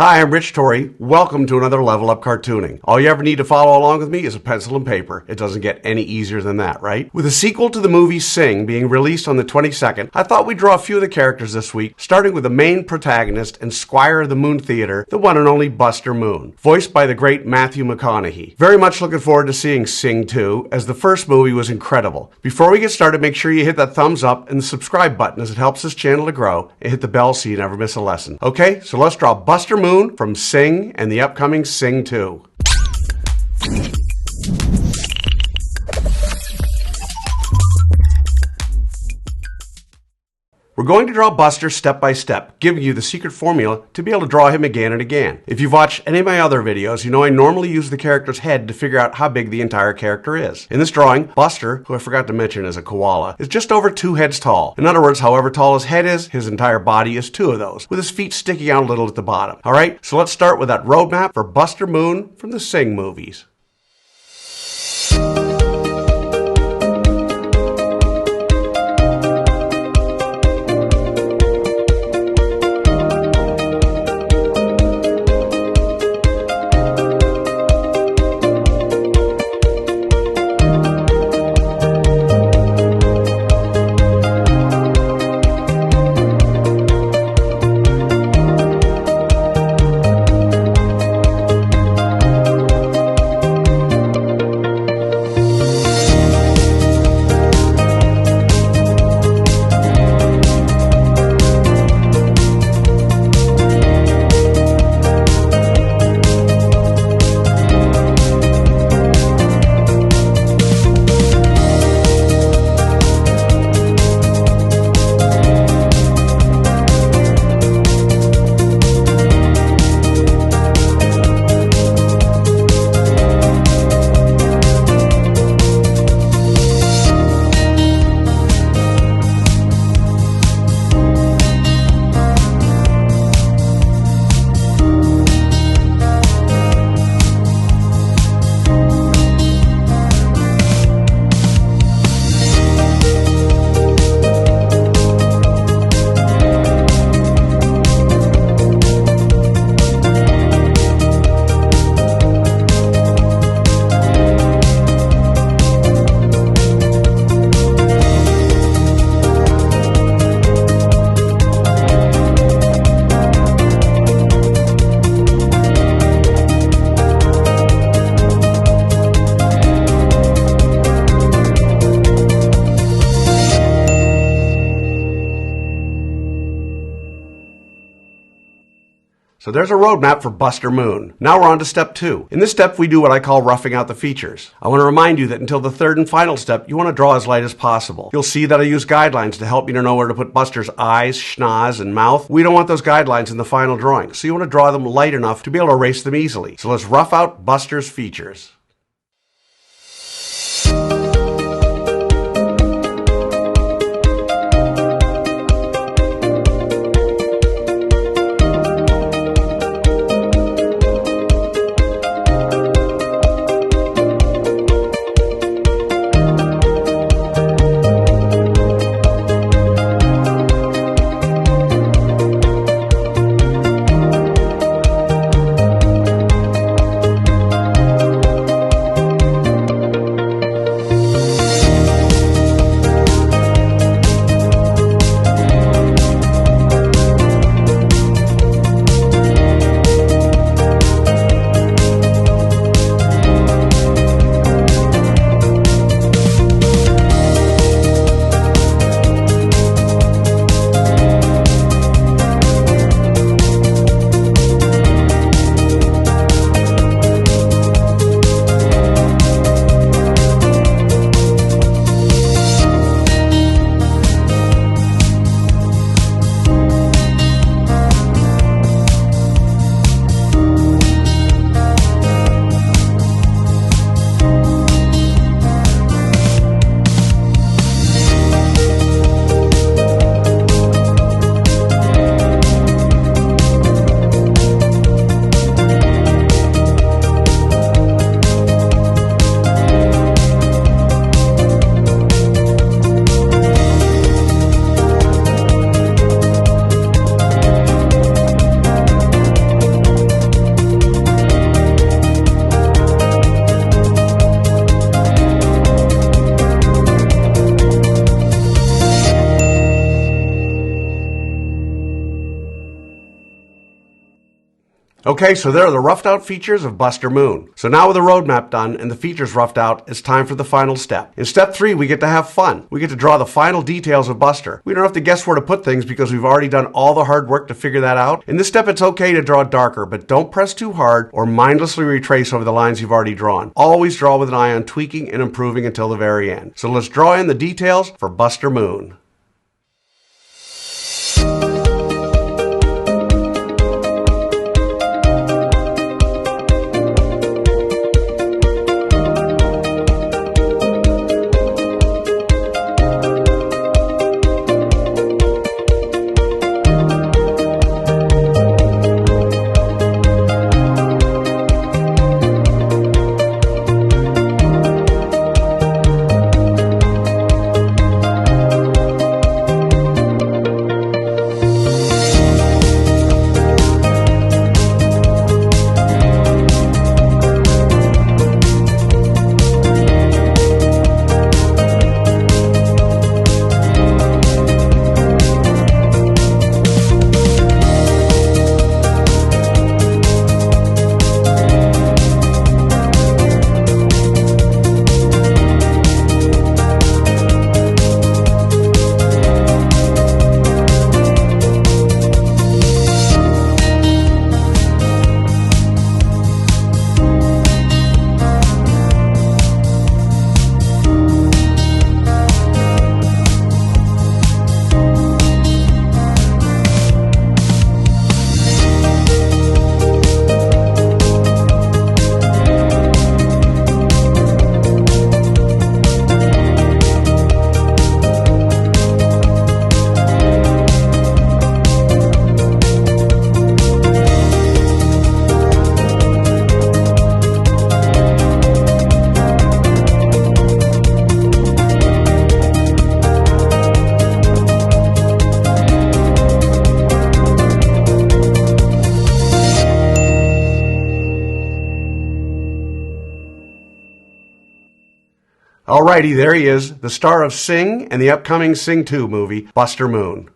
Hi, I'm Rich Torrey. Welcome to another Level Up Cartooning. All you ever need to follow along with me is a pencil and paper. It doesn't get any easier than that, right? With a sequel to the movie Sing being released on the 22nd, I thought we'd draw a few of the characters this week, starting with the main protagonist and Squire of the Moon Theater, the one and only Buster Moon, voiced by the great Matthew McConaughey. Very much looking forward to seeing Sing 2, as the first movie was incredible. Before we get started, make sure you hit that thumbs up and the subscribe button as it helps this channel to grow, and hit the bell so you never miss a lesson. Okay, so let's draw Buster Moon from Sing and the upcoming Sing 2. We're going to draw Buster step by step, giving you the secret formula to be able to draw him again and again. If you've watched any of my other videos, you know I normally use the character's head to figure out how big the entire character is. In this drawing, Buster, who I forgot to mention is a koala, is just over 2 heads tall. In other words, however tall his head is, his entire body is 2 of those, with his feet sticking out a little at the bottom. Alright, so let's start with that roadmap for Buster Moon from the Sing movies. So there's a roadmap for Buster Moon. Now we're on to step 2. In this step, we do what I call roughing out the features. I want to remind you that until the third and final step, you want to draw as light as possible. You'll see that I use guidelines to help you to know where to put Buster's eyes, schnoz, and mouth. We don't want those guidelines in the final drawing, so you want to draw them light enough to be able to erase them easily. So let's rough out Buster's features. Okay, so there are the roughed out features of Buster Moon. So now with the roadmap done and the features roughed out, it's time for the final step. In step 3, we get to have fun. We get to draw the final details of Buster. We don't have to guess where to put things because we've already done all the hard work to figure that out. In this step, it's okay to draw darker, but don't press too hard or mindlessly retrace over the lines you've already drawn. Always draw with an eye on tweaking and improving until the very end. So let's draw in the details for Buster Moon. Alrighty, there he is, the star of Sing and the upcoming Sing 2 movie, Buster Moon.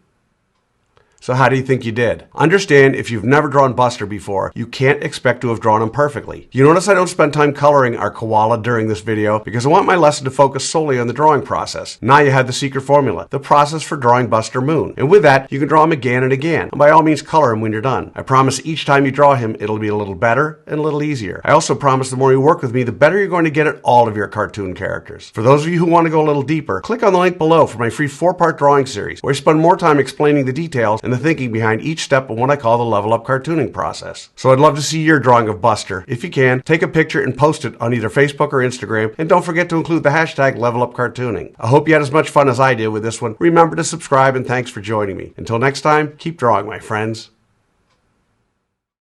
So how do you think you did? Understand, if you've never drawn Buster before, you can't expect to have drawn him perfectly. You notice I don't spend time coloring our koala during this video because I want my lesson to focus solely on the drawing process. Now you have the secret formula, the process for drawing Buster Moon. And with that, you can draw him again and again. And by all means, color him when you're done. I promise each time you draw him, it'll be a little better and a little easier. I also promise the more you work with me, the better you're going to get at all of your cartoon characters. For those of you who want to go a little deeper, click on the link below for my free 4-part drawing series, where I spend more time explaining the details and the thinking behind each step of what I call the level up cartooning process. So I'd love to see your drawing of Buster. If you can, take a picture and post it on either Facebook or Instagram, and don't forget to include the hashtag levelupcartooning. I hope you had as much fun as I did with this one. Remember to subscribe, and thanks for joining me. Until next time, keep drawing, my friends.